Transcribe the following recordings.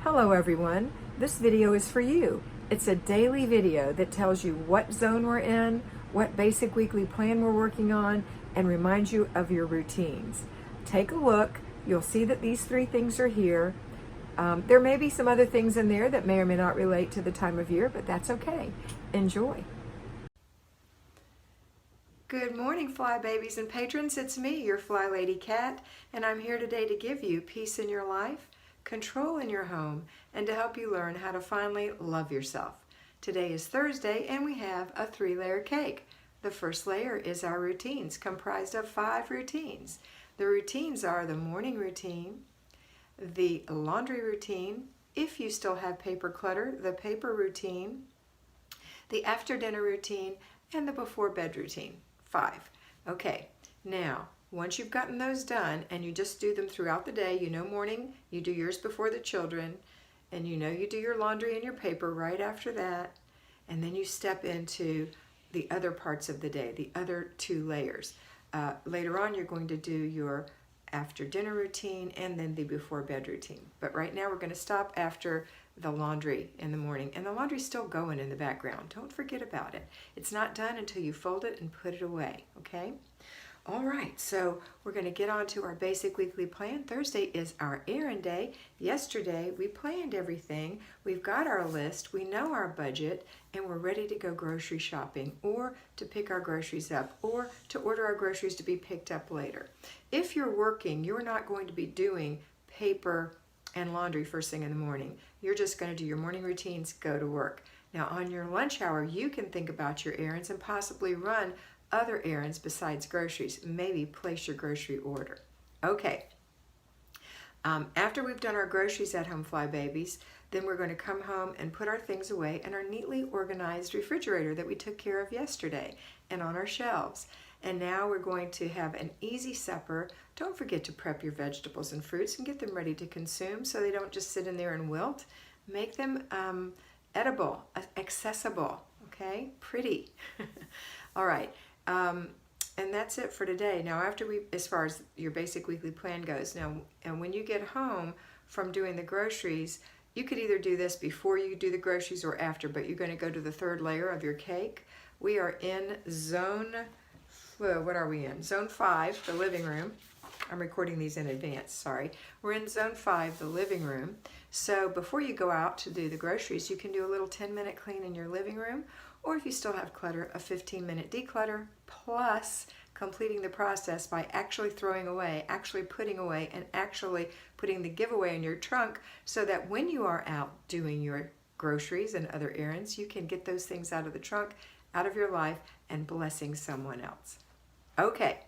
Hello everyone, this video is for you. It's a daily video that tells you what zone we're in, what basic weekly plan we're working on, and reminds you of your routines. Take a look, you'll see that these three things are here. There may be some other things in there that may or may not relate to the time of year, but that's okay. Enjoy. Good morning, fly babies and patrons. It's me, your FlyLady Kat, and I'm here today to give you peace in your life, control in your home, and to help you learn how to finally love yourself. Today is Thursday, and we have a 3-layer cake. The first layer is our routines, comprised of 5 routines. The routines are the morning routine, the laundry routine, if you still have paper clutter, the paper routine, the after dinner routine, and the before bed routine. 5. Okay, now once you've gotten those done and you just do them throughout the day, you know morning, you do yours before the children, and you know you do your laundry and your paper right after that, and then you step into the other parts of the day, the other 2 layers. Later on you're going to do your after dinner routine and then the before bed routine. But right now we're going to stop after the laundry in the morning, and the laundry's still going in the background. Don't forget about it. It's not done until you fold it and put it away, okay? All right, so we're going to get on to our basic weekly plan. Thursday is our errand day. Yesterday we planned everything. We've got our list, we know our budget, and we're ready to go grocery shopping or to pick our groceries up or to order our groceries to be picked up later. If you're working, you're not going to be doing paper and laundry first thing in the morning. You're just going to do your morning routines, go to work. Now on your lunch hour, you can think about your errands and possibly run other errands besides groceries. Maybe place your grocery order. Okay. After we've done our groceries at home, fly babies, then we're going to come home and put our things away in our neatly organized refrigerator that we took care of yesterday and on our shelves. And now we're going to have an easy supper. Don't forget to prep your vegetables and fruits and get them ready to consume so they don't just sit in there and wilt. Make them edible, accessible, okay? Pretty. All right. And that's it for today. Now, as far as your basic weekly plan goes, now, and when you get home from doing the groceries, you could either do this before you do the groceries or after, but you're going to go to the 3rd layer of your cake. We are in zone, what are we in? Zone 5, the living room. I'm recording these in advance, sorry. We're in zone 5, the living room. So before you go out to do the groceries, you can do a little 10-minute clean in your living room, or if you still have clutter, a 15-minute declutter, plus completing the process by actually throwing away, actually putting away, and actually putting the giveaway in your trunk so that when you are out doing your groceries and other errands, you can get those things out of the trunk, out of your life, and blessing someone else. Okay.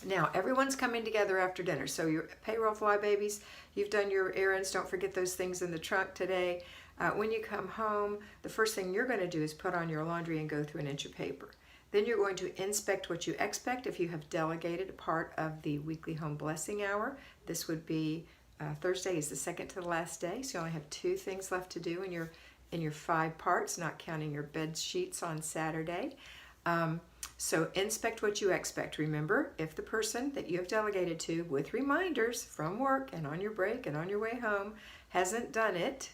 Now, everyone's coming together after dinner. So your payroll fly babies, you've done your errands. Don't forget those things in the trunk today. When you come home, the first thing you're going to do is put on your laundry and go through an inch of paper. Then you're going to inspect what you expect if you have delegated a part of the weekly home blessing hour. This would be Thursday is the second to the last day, so you only have 2 things left to do in your 5 parts, not counting your bed sheets on Saturday. So inspect what you expect. Remember, if the person that you have delegated to with reminders from work and on your break and on your way home hasn't done it,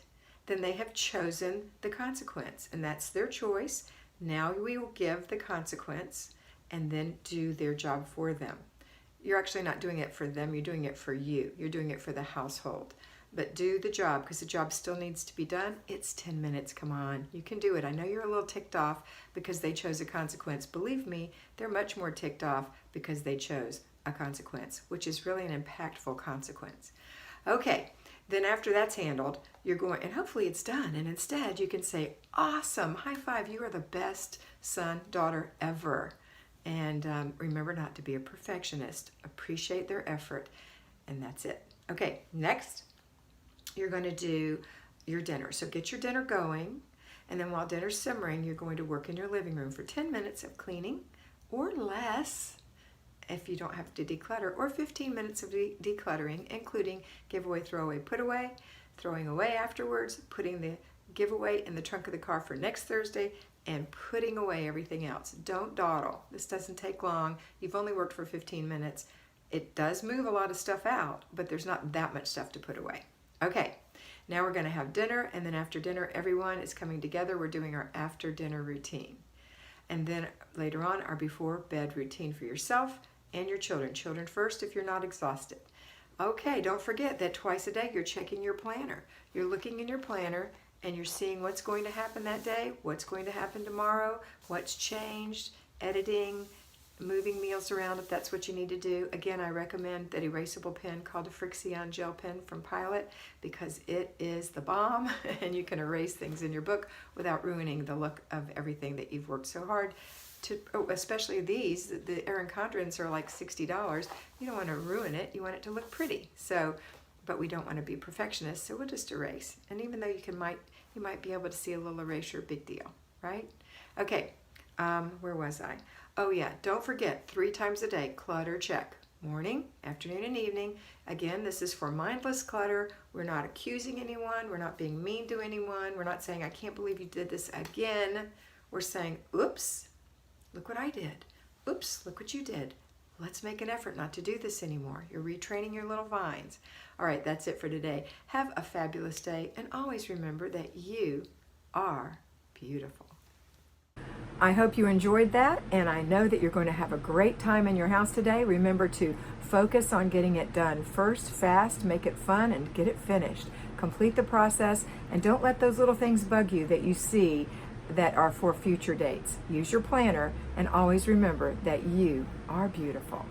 then they have chosen the consequence, and that's their choice. Now we will give the consequence and then do their job for them. You're actually not doing it for them, you're doing it for you. You're doing it for the household. But do the job, because the job still needs to be done. It's 10 minutes, come on. You can do it. I know you're a little ticked off because they chose a consequence. Believe me, they're much more ticked off because they chose a consequence, which is really an impactful consequence. Okay, then after that's handled, you're going, and hopefully it's done, and instead you can say, awesome, high five, you are the best son, daughter ever. And remember not to be a perfectionist. Appreciate their effort, and that's it. Okay, next. You're going to do your dinner. So get your dinner going, and then while dinner's simmering, you're going to work in your living room for 10 minutes of cleaning or less if you don't have to declutter, or 15 minutes of decluttering, including giveaway, throwaway, put away, throwing away afterwards, putting the giveaway in the trunk of the car for next Thursday, and putting away everything else. Don't dawdle. This doesn't take long. You've only worked for 15 minutes. It does move a lot of stuff out, but there's not that much stuff to put away. Okay, Now we're going to have dinner, and then after dinner, everyone is coming together. We're doing our after dinner routine. And then later on, our before bed routine for yourself and your children. Children first if you're not exhausted. Okay, don't forget that twice a day you're checking your planner. You're looking in your planner and you're seeing what's going to happen that day, what's going to happen tomorrow, what's changed, editing, moving meals around if that's what you need to do. Again, I recommend that erasable pen called a Frixion gel pen from Pilot because it is the bomb and you can erase things in your book without ruining the look of everything that you've worked so hard to, especially these, the Errand are like $60. You don't want to ruin it, you want it to look pretty. So, but we don't want to be perfectionists, so we'll just erase. And even though you might be able to see a little erasure, big deal, right? Okay, where was I? Oh yeah, don't forget, 3 times a day, clutter check. Morning, afternoon, and evening. Again, this is for mindless clutter. We're not accusing anyone. We're not being mean to anyone. We're not saying, I can't believe you did this again. We're saying, oops, look what I did. Oops, look what you did. Let's make an effort not to do this anymore. You're retraining your little vines. All right, that's it for today. Have a fabulous day, and always remember that you are beautiful. I hope you enjoyed that, and I know that you're going to have a great time in your house today. Remember to focus on getting it done first, fast, make it fun, and get it finished. Complete the process, and don't let those little things bug you that you see that are for future dates. Use your planner, and always remember that you are beautiful.